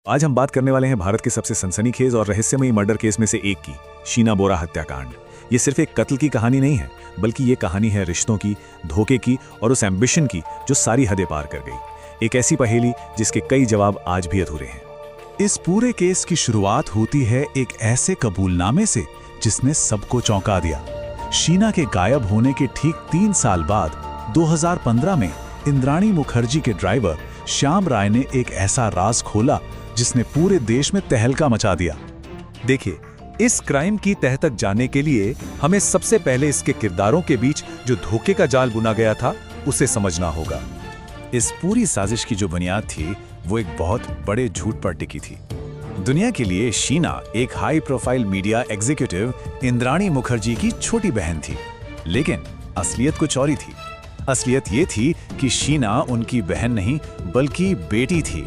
आज हम बात करने वाले हैं भारत के सबसे सनसनीखेज और रहस्यमयी मर्डर केस में से एक की, शीना बोरा हत्याकांड। ये सिर्फ एक कत्ल की कहानी नहीं है, बल्कि ये कहानी है रिश्तों की, धोखे की और उस एम्बिशन की जो सारी हदें पार कर गई। एक ऐसी पहेली जिसके कई जवाब आज भी अधूरे हैं। इस पूरे केस की शुरुआत होती है एक ऐसे कबूलनामे से जिसने सबको चौंका दिया। शीना के गायब होने के ठीक 3 साल बाद 2015 में इंद्राणी मुखर्जी के ड्राइवर श्याम राय ने एक ऐसा राज खोला जिसने पूरे देश में तहलका मचा दिया। देखिए, इस क्राइम की तह तक जाने के लिए हमें सबसे पहले इसके किरदारों के बीच जो धोखे का जाल बुना गया था उसे समझना होगा। इस पूरी साजिश की जो बुनियाद थी वो एक बहुत बड़े झूठ पर टिकी थी। दुनिया के लिए शीना एक high profile media executive Indrani Mukherjee की छोटी बहन थी, लेकिन असलियत कुछ और ही थी। असलियत ये थी कि शीना उनकी बहन नहीं बल्कि बेटी थी।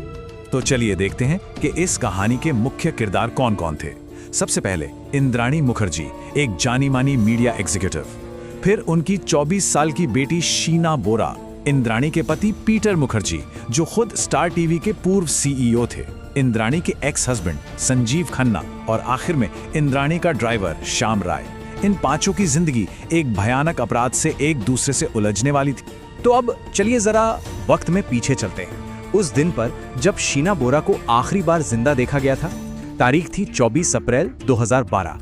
तो चलिए देखते हैं कि इस कहानी के मुख्य किरदार कौन कौन थे। सबसे पहले इंद्राणी मुखर्जी, एक जानी मानी मीडिया एग्जीक्यूटिव। फिर उनकी 24 साल की बेटी शीना बोरा, इंद्राणी के पति पीटर मुखर्जी जो खुद स्टार टीवी के पूर्व सीईओ थे, इंद्राणी के एक्स हस्बैंड संजीव खन्ना और आखिर में इंद्राणी का ड्राइवर श्याम राय। इन पांचों की जिंदगी एक भयानक अपराध से एक दूसरे से उलझने वाली थी। तो अब चलिए जरा वक्त में पीछे चलते हैं, उस दिन पर जब शीना बोरा को आखिरी बार जिंदा देखा गया था। तारीख थी 24 अप्रैल 2012।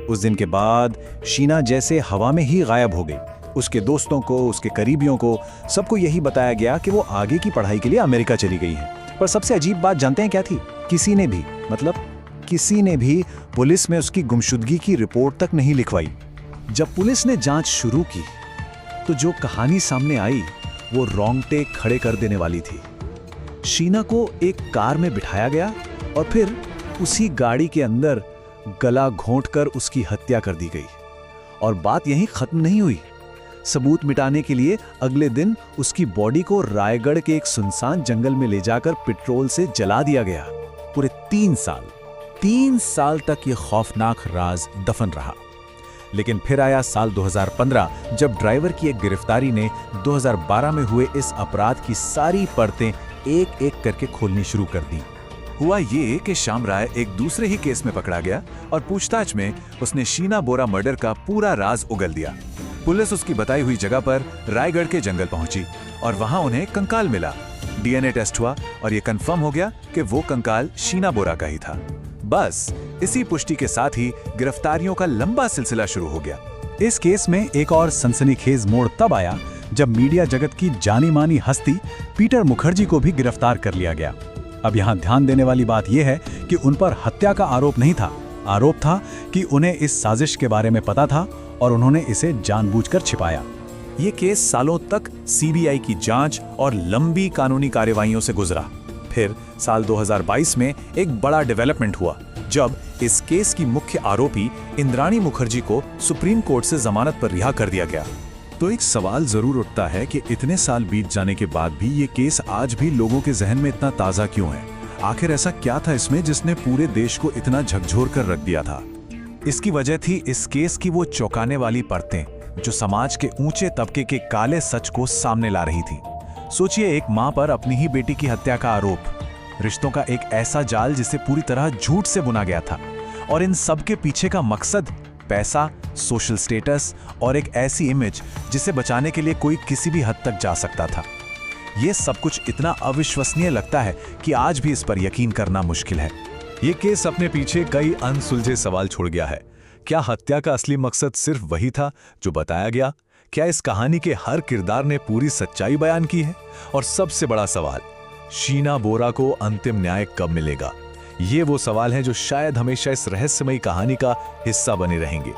उस दिन के बाद शीना जैसे हवा में ही गायब हो गई। उसके दोस्तों को, उसके करीबियों को, सबको यही बताया गया कि वो आगे की पढ़ाई के लिए अमेरिका चली गई है। पर सबसे अजीब बात जानते हैं क्या थी? किसी ने भी पुलिस में उसकी गुमशुदगी की रिपोर्ट तक नहीं लिखवाई। जब पुलिस ने जांच शुरू की तो जो कहानी सामने आई वो रोंगटे खड़े कर देने वाली थी। शीना को एक कार में बिठाया गया और फिर उसी गाड़ी के अंदर गला घोंटकर उसकी हत्या कर दी गई। और बात यहीं खत्म नहीं हुई। सबूत मिटाने के लिए अगले दिन उसकी बॉडी को रायगढ़ के एक सुनसान जंगल में ले जाकर पेट्रोल से जला दिया गया। पूरे 3 साल तक ये खौफनाक राज दफन रहा। लेकिन फिर आया साल 2015 जब ड्राइवर की एक गिरफ्तारी ने 2012 में हुए इस अपराध की सारी परतें एक एक करके खोलनी शुरू कर दी। हुआ ये कि श्याम राय एक दूसरे ही केस में पकड़ा गया और पूछताछ में उसने शीना बोरा मर्डर का पूरा राज उगल दिया। पुलिस उसकी बताई हुई जगह पर रायगढ़ के जंगल पहुंची और वहां उन्हें कंकाल मिला। डीएनए टेस्ट हुआ और यह कंफर्म हो गया कि वो कंकाल शीना बोरा का ही था। बस इसी पुष्टि के साथ ही गिरफ्तारियों का लंबा सिलसिला शुरू हो गया। इस केस में एक और सनसनीखेज मोड़ तब आया जब मीडिया जगत की जानी मानी हस्ती पीटर मुखर्जी को भी गिरफ्तार कर लिया गया। अब यहाँ ध्यान देने वाली बात यह है कि उन पर हत्या का आरोप नहीं था। आरोप था कि उन्हें इस साजिश के बारे में पता था और उन्होंने इसे जानबूझकर छिपाया। ये केस सालों तक सीबीआई की जांच और लंबी कानूनी कार्यवाहियों से गुजरा। फिर साल 2022 में एक बड़ा डेवलपमेंट हुआ जब इस केस की मुख्य आरोपी इंद्राणी मुखर्जी को सुप्रीम कोर्ट से जमानत पर रिहा कर दिया गया। तो एक सवाल जरूर उठता है कि इतने साल बीत जाने के बाद भी ये केस आज भी लोगों के जहन में इतना ताजा क्यों है? आखिर ऐसा क्या था इसमें जिसने पूरे देश को इतना झकझोर कर रख दिया था? इसकी वजह थी इस केस की वो चौंकाने वाली परतें जो समाज के ऊंचे तबके के काले सच को सामने ला रही थी। सोचिए, एक मां पर अपनी ही बेटी की हत्या का आरोप, रिश्तों का एक ऐसा जाल जिसे पूरी तरह झूठ से बुना गया था, और इन सब के पीछे का मकसद पैसा, सोशल स्टेटस और एक ऐसी इमेज जिसे बचाने के लिए कोई किसी भी हद तक जा सकता था। यह सब कुछ इतना अविश्वसनीय लगता है कि आज भी इस पर यकीन करना मुश्किल है। ये केस अपने पीछे कई अनसुलझे सवाल छोड़ गया है। क्या हत्या का असली मकसद सिर्फ वही था जो बताया गया? क्या इस कहानी के हर किरदार ने पूरी सच्चाई बयान की है? और सबसे बड़ा सवाल, शीना बोरा को अंतिम न्याय कब मिलेगा? ये वो सवाल हैं जो शायद हमेशा इस रहस्यमयी कहानी का हिस्सा बने रहेंगे।